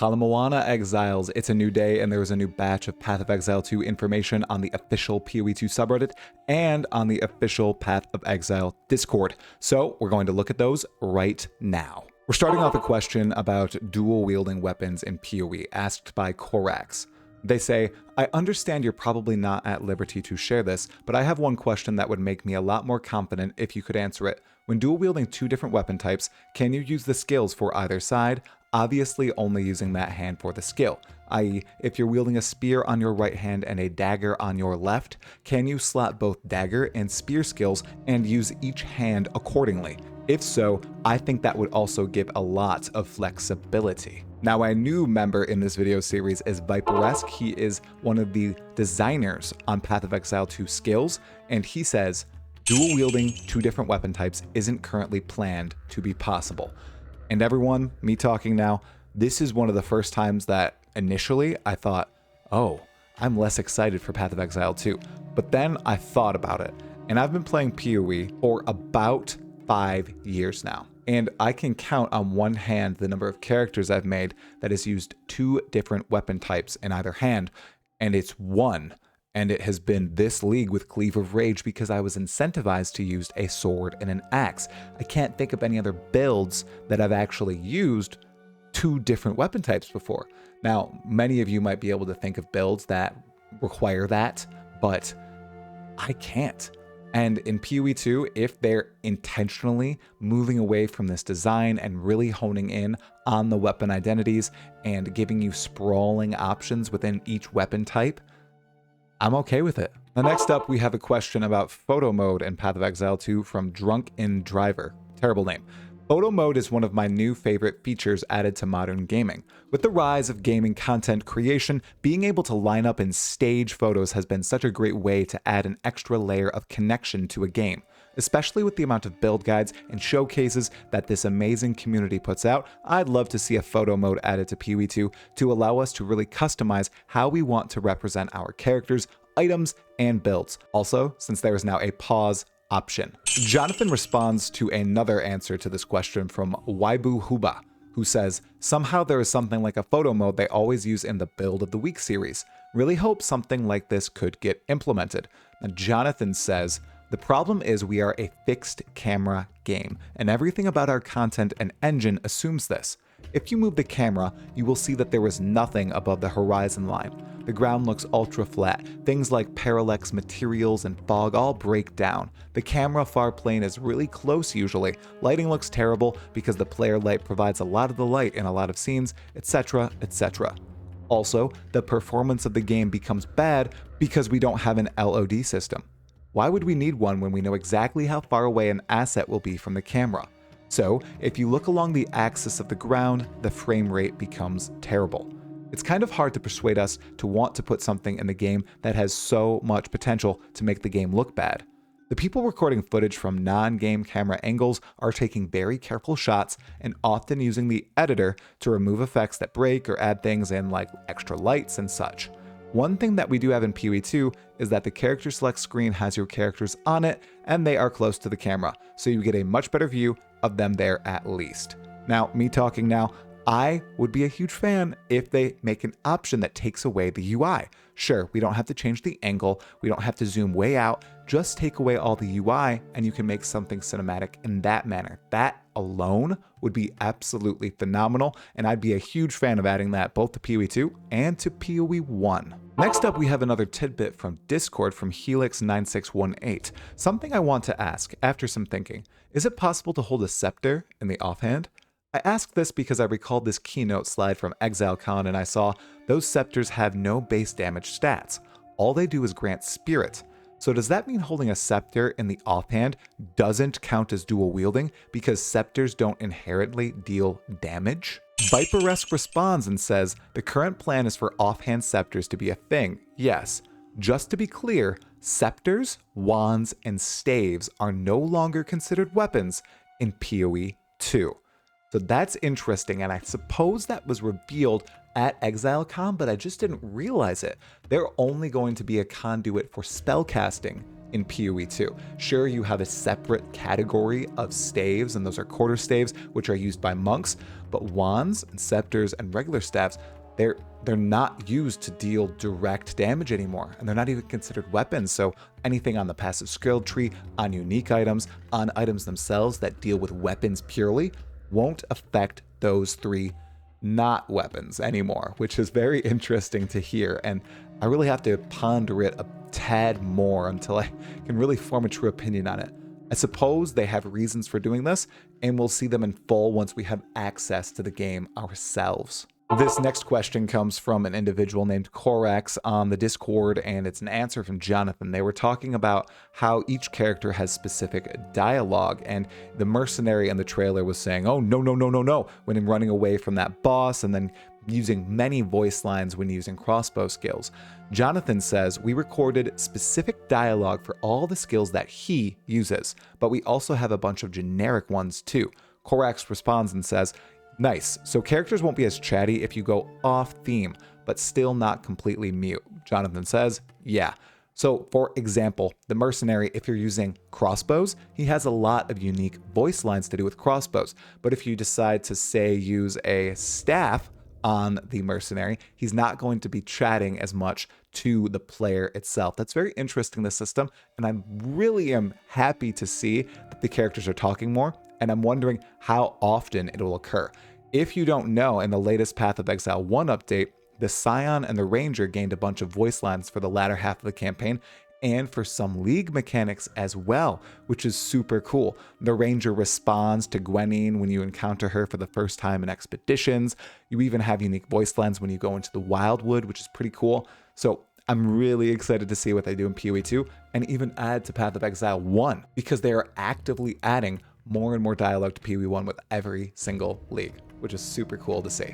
Kalamoana Exiles, it's a new day and there was a new batch of Path of Exile 2 information on the official PoE2 subreddit and on the official Path of Exile Discord. So we're going to look at those right now. We're starting off a question about dual wielding weapons in PoE asked by Korax. They say, I understand you're probably not at liberty to share this, but I have one question that would make me a lot more confident if you could answer it. When dual wielding two different weapon types, can you use the skills for either side? Obviously only using that hand for the skill, i.e. if you're wielding a spear on your right hand and a dagger on your left, can you slot both dagger and spear skills and use each hand accordingly? If so, I think that would also give a lot of flexibility. Now, a new member in this video series is Viperesque. He is one of the designers on Path of Exile 2 skills, and he says, dual wielding two different weapon types isn't currently planned to be possible. And everyone, me talking now, this is one of the first times that initially I thought, oh, I'm less excited for Path of Exile 2. But then I thought about it, and I've been playing PoE for about 5 years now. And I can count on one hand the number of characters I've made that has used two different weapon types in either hand, and it's one. And it has been this league with Cleave of Rage because I was incentivized to use a sword and an axe. I can't think of any other builds that I've actually used two different weapon types before. Now, many of you might be able to think of builds that require that, but I can't. And in PoE2, if they're intentionally moving away from this design and really honing in on the weapon identities and giving you sprawling options within each weapon type, I'm okay with it. Now, next up, we have a question about photo mode in Path of Exile 2 from Drunken Driver. Terrible name. Photo mode is one of my new favorite features added to modern gaming. With the rise of gaming content creation, being able to line up and stage photos has been such a great way to add an extra layer of connection to a game. Especially with the amount of build guides and showcases that this amazing community puts out, I'd love to see a photo mode added to PoE2 to allow us to really customize how we want to represent our characters, items, and builds. Also, since there is now a pause option. Jonathan responds to another answer to this question from Waibu Huba, who says, somehow there is something like a photo mode they always use in the Build of the Week series. Really hope something like this could get implemented. And Jonathan says, the problem is we are a fixed camera game, and everything about our content and engine assumes this. If you move the camera, you will see that there is nothing above the horizon line. The ground looks ultra flat. Things like parallax materials and fog all break down. The camera far plane is really close usually. Lighting looks terrible because the player light provides a lot of the light in a lot of scenes, etc., etc. Also, the performance of the game becomes bad because we don't have an LOD system. Why would we need one when we know exactly how far away an asset will be from the camera? So, if you look along the axis of the ground, the frame rate becomes terrible. It's kind of hard to persuade us to want to put something in the game that has so much potential to make the game look bad. The people recording footage from non-game camera angles are taking very careful shots and often using the editor to remove effects that break or add things in like extra lights and such. One thing that we do have in PoE2 is that the character select screen has your characters on it and they are close to the camera, so you get a much better view of them there at least. Now, me talking now, I would be a huge fan if they make an option that takes away the UI. Sure, we don't have to change the angle, we don't have to zoom way out, just take away all the UI and you can make something cinematic in that manner. That alone would be absolutely phenomenal, and I'd be a huge fan of adding that both to PoE2 and to PoE1. Next up, we have another tidbit from Discord from Helix9618. Something I want to ask after some thinking. Is it possible to hold a scepter in the offhand? I ask this because I recalled this keynote slide from ExileCon and I saw those scepters have no base damage stats. All they do is grant spirit. So does that mean holding a scepter in the offhand doesn't count as dual wielding because scepters don't inherently deal damage? Viperesque responds and says, the current plan is for offhand scepters to be a thing, yes. Just to be clear, scepters, wands, and staves are no longer considered weapons in PoE2. So that's interesting, and I suppose that was revealed at ExileCon, but I just didn't realize it. They're only going to be a conduit for spellcasting in PoE2. Sure, you have a separate category of staves, and those are quarter staves, which are used by monks, but wands and scepters and regular staves, they're not used to deal direct damage anymore, and they're not even considered weapons. So anything on the passive skill tree, on unique items, on items themselves that deal with weapons purely, won't affect those three not weapons anymore, which is very interesting to hear. And I really have to ponder it a tad more until I can really form a true opinion on it. I suppose they have reasons for doing this, and we'll see them in full once we have access to the game ourselves. This next question comes from an individual named Korax on the Discord, and it's an answer from Jonathan. They were talking about how each character has specific dialogue, and the mercenary in the trailer was saying, oh, no, no, no, no, no, when running away from that boss, and then using many voice lines when using crossbow skills. Jonathan says, we recorded specific dialogue for all the skills that he uses, but we also have a bunch of generic ones too. Korax responds and says, nice, so characters won't be as chatty if you go off theme, but still not completely mute. Jonathan says, yeah. So for example, the mercenary, if you're using crossbows, he has a lot of unique voice lines to do with crossbows. But if you decide to say use a staff on the mercenary, he's not going to be chatting as much to the player itself. That's very interesting, the system, and I really am happy to see that the characters are talking more, and I'm wondering how often it will occur. If you don't know, in the latest Path of Exile 1 update, the Scion and the Ranger gained a bunch of voice lines for the latter half of the campaign, and for some League mechanics as well, which is super cool. The Ranger responds to Gwenine when you encounter her for the first time in expeditions. You even have unique voice lines when you go into the Wildwood, which is pretty cool. So I'm really excited to see what they do in PoE2 and even add to Path of Exile 1, because they are actively adding more and more dialogue to PoE1 with every single league, which is super cool to see.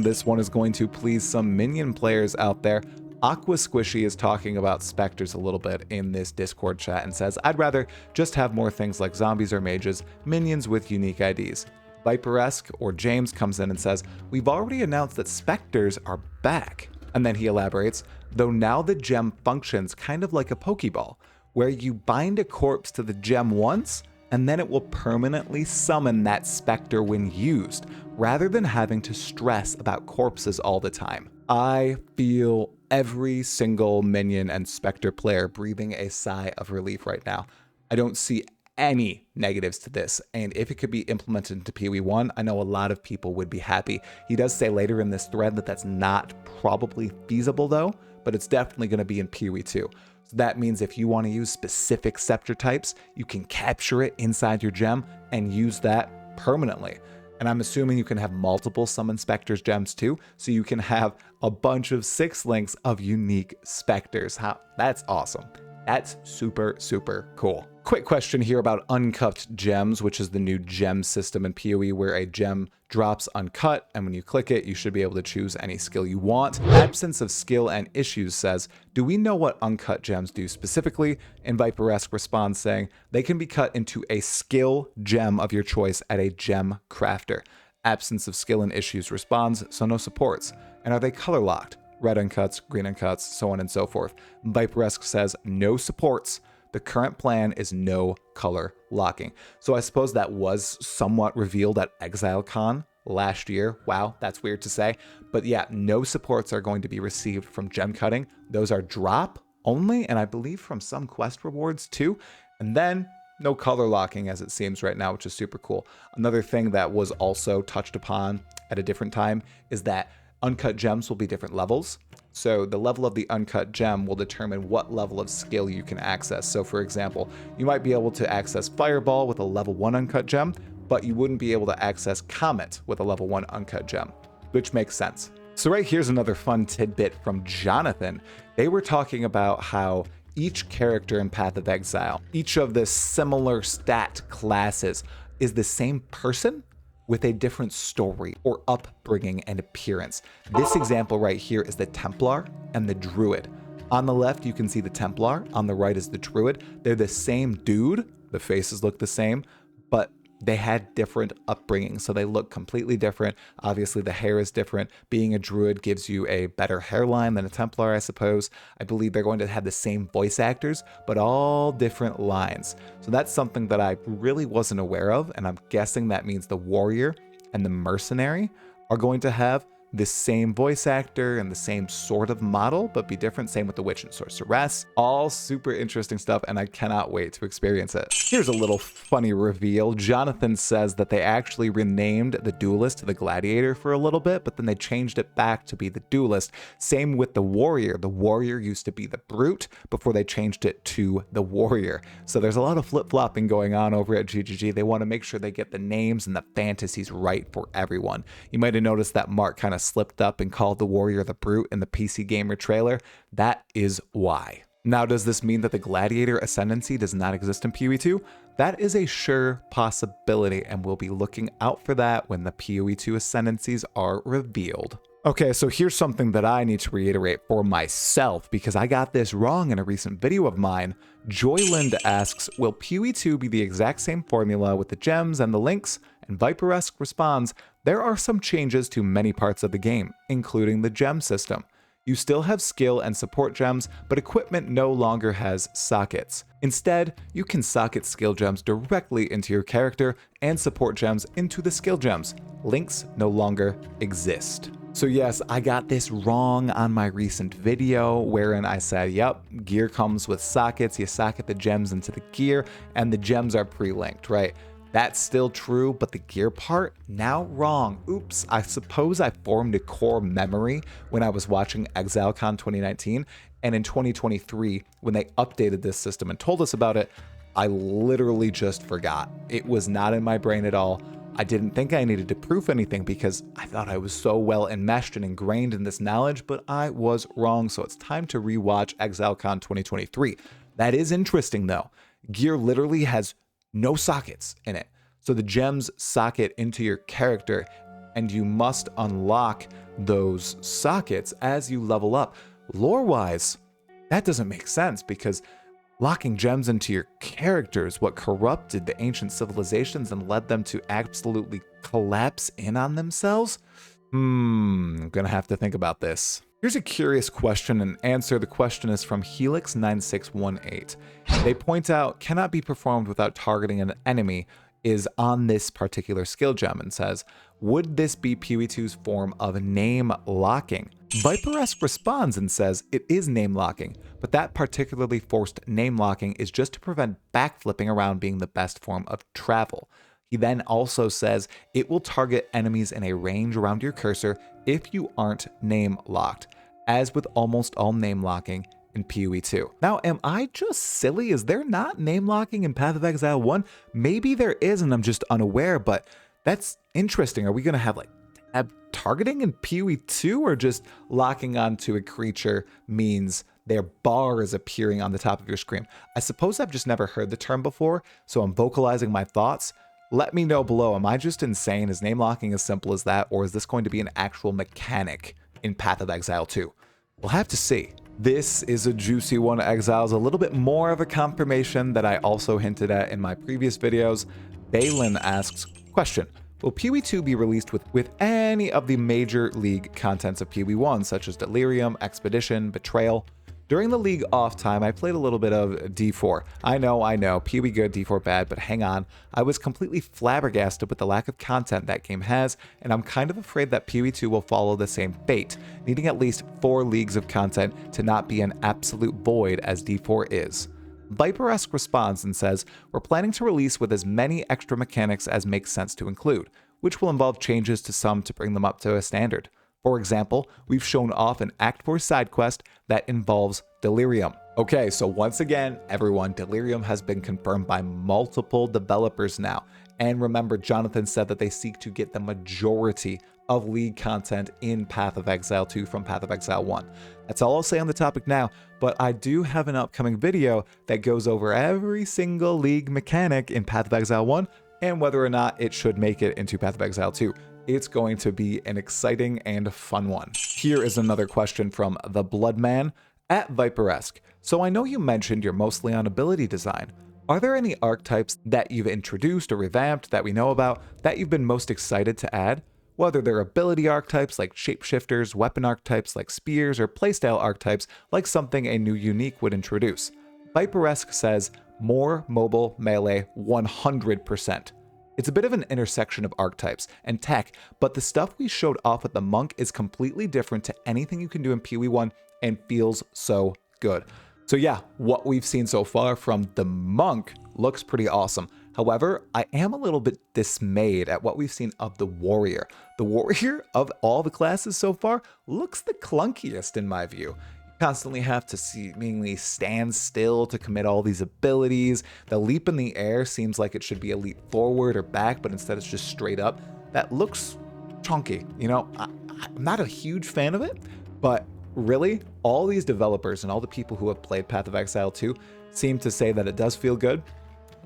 This one is going to please some minion players out there. Aqua Squishy is talking about Spectres a little bit in this Discord chat and says, I'd rather just have more things like zombies or mages, minions with unique IDs. Viperesque or James comes in and says, we've already announced that Spectres are back. And then he elaborates, though now the gem functions kind of like a Pokeball, where you bind a corpse to the gem once, and then it will permanently summon that Spectre when used, rather than having to stress about corpses all the time. I feel every single minion and Spectre player breathing a sigh of relief right now. I don't see any negatives to this, and if it could be implemented into PoE1, I know a lot of people would be happy. He does say later in this thread that that's not probably feasible though, but it's definitely going to be in PoE2. So that means if you want to use specific scepter types, you can capture it inside your gem and use that permanently. And I'm assuming you can have multiple summon Spectres gems too, so you can have a bunch of 6 links of unique Spectres. That's awesome. That's super, super cool. Quick question here about Uncut Gems, which is the new gem system in PoE where a gem drops uncut, and when you click it, you should be able to choose any skill you want. Absence of skill and issues says, do we know what uncut gems do specifically? And Viperesque responds saying, they can be cut into a skill gem of your choice at a gem crafter. Absence of skill and issues responds, so no supports. And are they color locked? Red uncuts, green uncuts, so on and so forth. Viperesque says, no supports. The current plan is no color locking. So I suppose that was somewhat revealed at ExileCon last year. Wow, that's weird to say. But yeah, no supports are going to be received from gem cutting. Those are drop only, and I believe from some quest rewards too. And then no color locking as it seems right now, which is super cool. Another thing that was also touched upon at a different time is that uncut gems will be different levels. So the level of the uncut gem will determine what level of skill you can access. So for example, you might be able to access Fireball with a level 1 uncut gem, but you wouldn't be able to access Comet with a level 1 uncut gem, which makes sense. So right here's another fun tidbit from Jonathan. They were talking about how each character in Path of Exile, each of the similar stat classes is the same person with a different story or upbringing and appearance. This example right here is the Templar and the Druid. On the left, you can see the Templar. On the right is the Druid. They're the same dude. The faces look the same, but they had different upbringing, so they look completely different. Obviously, the hair is different. Being a Druid gives you a better hairline than a Templar, I suppose. I believe they're going to have the same voice actors, but all different lines. So that's something that I really wasn't aware of, and I'm guessing that means the Warrior and the Mercenary are going to have the same voice actor and the same sort of model, but be different. Same with the Witch and Sorceress. All super interesting stuff, and I cannot wait to experience it. Here's a little funny reveal. Jonathan says that they actually renamed the Duelist to the Gladiator for a little bit, but then they changed it back to be the Duelist. Same with the Warrior. The Warrior used to be the Brute before they changed it to the Warrior. So there's a lot of flip-flopping going on over at GGG. They want to make sure they get the names and the fantasies right for everyone. You might have noticed that Mark kind of slipped up and called the Warrior the Brute in the PC Gamer trailer. That is why. Now, does this mean that the Gladiator Ascendancy does not exist in PoE2? That is a sure possibility, and we'll be looking out for that when the PoE2 Ascendancies are revealed. Okay, so here's something that I need to reiterate for myself, because I got this wrong in a recent video of mine. Joyland asks, will PoE2 be the exact same formula with the gems and the links? And Viperesque responds, there are some changes to many parts of the game, including the gem system. You still have skill and support gems, but equipment no longer has sockets. Instead, you can socket skill gems directly into your character and support gems into the skill gems. Links no longer exist. So yes, I got this wrong on my recent video wherein I said, yep, gear comes with sockets, you socket the gems into the gear, and the gems are pre-linked, right? That's still true, but the gear part, now wrong. Oops, I suppose I formed a core memory when I was watching ExileCon 2019, and in 2023, when they updated this system and told us about it, I literally just forgot. It was not in my brain at all. I didn't think I needed to proof anything because I thought I was so well enmeshed and ingrained in this knowledge, but I was wrong, so it's time to rewatch ExileCon 2023. That is interesting though. Gear literally has no sockets in it. So the gems socket into your character, and you must unlock those sockets as you level up. Lore-wise, that doesn't make sense because locking gems into your character is what corrupted the ancient civilizations and led them to absolutely collapse in on themselves. I'm gonna have to think about this. Here's a curious question and answer. The question is from Helix9618. They point out, cannot be performed without targeting an enemy is on this particular skill gem and says, would this be PoE2's form of name locking? Viperesque responds and says, it is name locking, but that particularly forced name locking is just to prevent backflipping around being the best form of travel. He then also says it will target enemies in a range around your cursor if you aren't name locked, as with almost all name locking in PoE2. Now, am I just silly? Is there not name locking in Path of Exile 1? Maybe there is and I'm just unaware, but that's interesting. Are we going to have like tab targeting in PoE2, or just locking onto a creature means their bar is appearing on the top of your screen? I suppose I've just never heard the term before, so I'm vocalizing my thoughts. Let me know below, am I just insane? Is name locking as simple as that, or is this going to be an actual mechanic in Path of Exile 2? We'll have to see. This is a juicy one, Exiles, a little bit more of a confirmation that I also hinted at in my previous videos. Balin asks, question, will PoE2 be released with any of the major League contents of PoE1, such as Delirium, Expedition, Betrayal? During the League off time, I played a little bit of D4. I know, PoE good, D4 bad, but hang on. I was completely flabbergasted with the lack of content that game has, and I'm kind of afraid that PoE2 will follow the same fate, needing at least 4 leagues of content to not be an absolute void as D4 is. Viperesque responds and says, we're planning to release with as many extra mechanics as makes sense to include, which will involve changes to some to bring them up to a standard. For example, we've shown off an Act 4 side quest that involves Delirium. Okay, so once again, everyone, Delirium has been confirmed by multiple developers now. And remember, Jonathan said that they seek to get the majority of League content in Path of Exile 2 from Path of Exile 1. That's all I'll say on the topic now, but I do have an upcoming video that goes over every single League mechanic in Path of Exile 1 and whether or not it should make it into Path of Exile 2. It's going to be an exciting and fun one. Here is another question from the Bloodman at Viperesque. So I know you mentioned you're mostly on ability design, Are there any archetypes that you've introduced or revamped that we know about that you've been most excited to add? Whether they're ability archetypes like shapeshifters, weapon archetypes like spears, or playstyle archetypes like something a new unique would introduce. Viperesque says, more mobile melee 100%. It's a bit of an intersection of archetypes and tech, but the stuff we showed off with the monk is completely different to anything you can do in PoE1 and feels so good. So yeah, what we've seen so far from the monk looks pretty awesome. However, I am a little bit dismayed at what we've seen of the warrior. The warrior of all the classes so far looks the clunkiest in my view. You constantly have to seemingly stand still to commit all these abilities. The leap in the air seems like it should be a leap forward or back, but instead it's just straight up. That looks chunky. You know, I'm not a huge fan of it, but really, all these developers and all the people who have played Path of Exile 2 seem to say that it does feel good.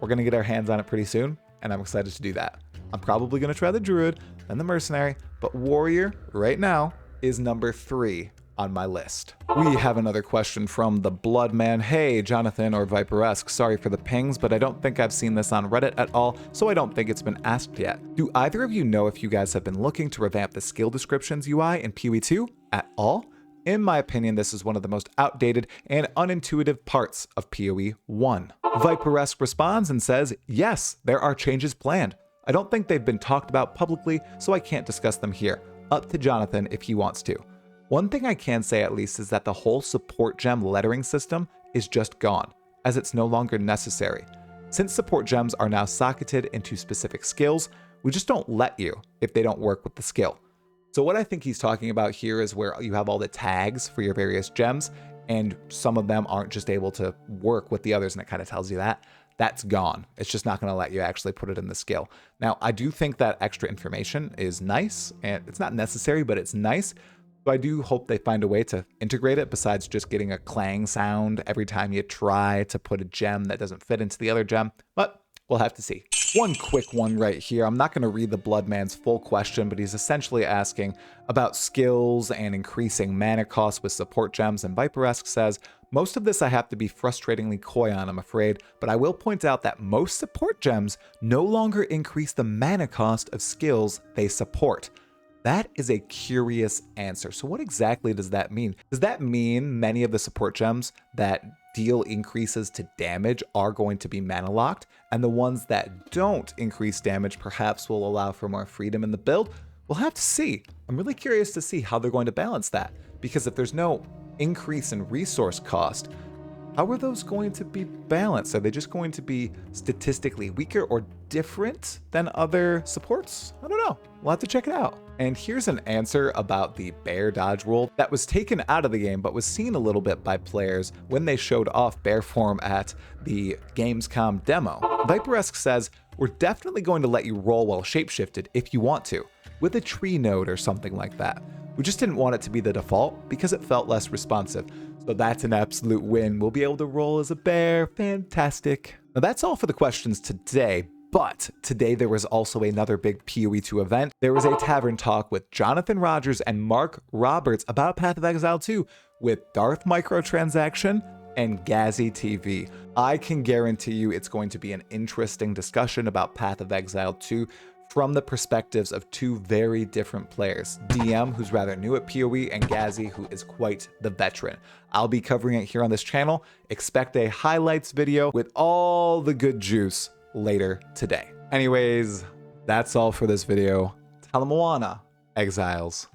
We're going to get our hands on it pretty soon, and I'm excited to do that. I'm probably going to try the Druid and the Mercenary, but Warrior right now is number 3 on my list. We have another question from the Bloodman. Hey, Jonathan or Viperesque, sorry for the pings, but I don't think I've seen this on Reddit at all, so I don't think it's been asked yet. Do either of you know if you guys have been looking to revamp the skill descriptions UI in PoE2 at all? In my opinion, this is one of the most outdated and unintuitive parts of PoE1. Viperesque responds and says, yes, there are changes planned. I don't think they've been talked about publicly, so I can't discuss them here. Up to Jonathan if he wants to. One thing I can say at least is that the whole support gem lettering system is just gone, as it's no longer necessary. Since support gems are now socketed into specific skills, we just don't let you if they don't work with the skill. So what I think he's talking about here is where you have all the tags for your various gems, and some of them aren't just able to work with the others, and it kind of tells you that. That's gone. It's just not going to let you actually put it in the skill. Now, I do think that extra information is nice, and it's not necessary, but it's nice. So I do hope they find a way to integrate it besides just getting a clang sound every time you try to put a gem that doesn't fit into the other gem, but we'll have to see. One quick one right here. I'm not going to read the Bloodman's full question, but he's essentially asking about skills and increasing mana costs with support gems, and Viperesque says, most of this I have to be frustratingly coy on, I'm afraid, but I will point out that most support gems no longer increase the mana cost of skills they support. That is a curious answer. So what exactly does that mean? Does that mean many of the support gems that deal increases to damage are going to be mana locked, and the ones that don't increase damage perhaps will allow for more freedom in the build? We'll have to see. I'm really curious to see how they're going to balance that, because if there's no increase in resource cost, how are those going to be balanced? Are they just going to be statistically weaker or different than other supports? I don't know. We'll have to check it out. And here's an answer about the bear dodge rule that was taken out of the game but was seen a little bit by players when they showed off bear form at the Gamescom demo. Viperesque says, we're definitely going to let you roll while shapeshifted if you want to, with a tree node or something like that. We just didn't want it to be the default because it felt less responsive. So that's an absolute win. We'll be able to roll as a bear. Fantastic. Now that's all for the questions today. But today there was also another big PoE2 event. There was a tavern talk with Jonathan Rogers and Mark Roberts about Path of Exile 2 with Darth Microtransaction and Gazzy TV. I can guarantee you it's going to be an interesting discussion about Path of Exile 2 from the perspectives of two very different players. DM, who's rather new at PoE, and Gazzy, who is quite the veteran. I'll be covering it here on this channel. Expect a highlights video with all the good juice later today. Anyways, that's all for this video. Talamoana, Exiles.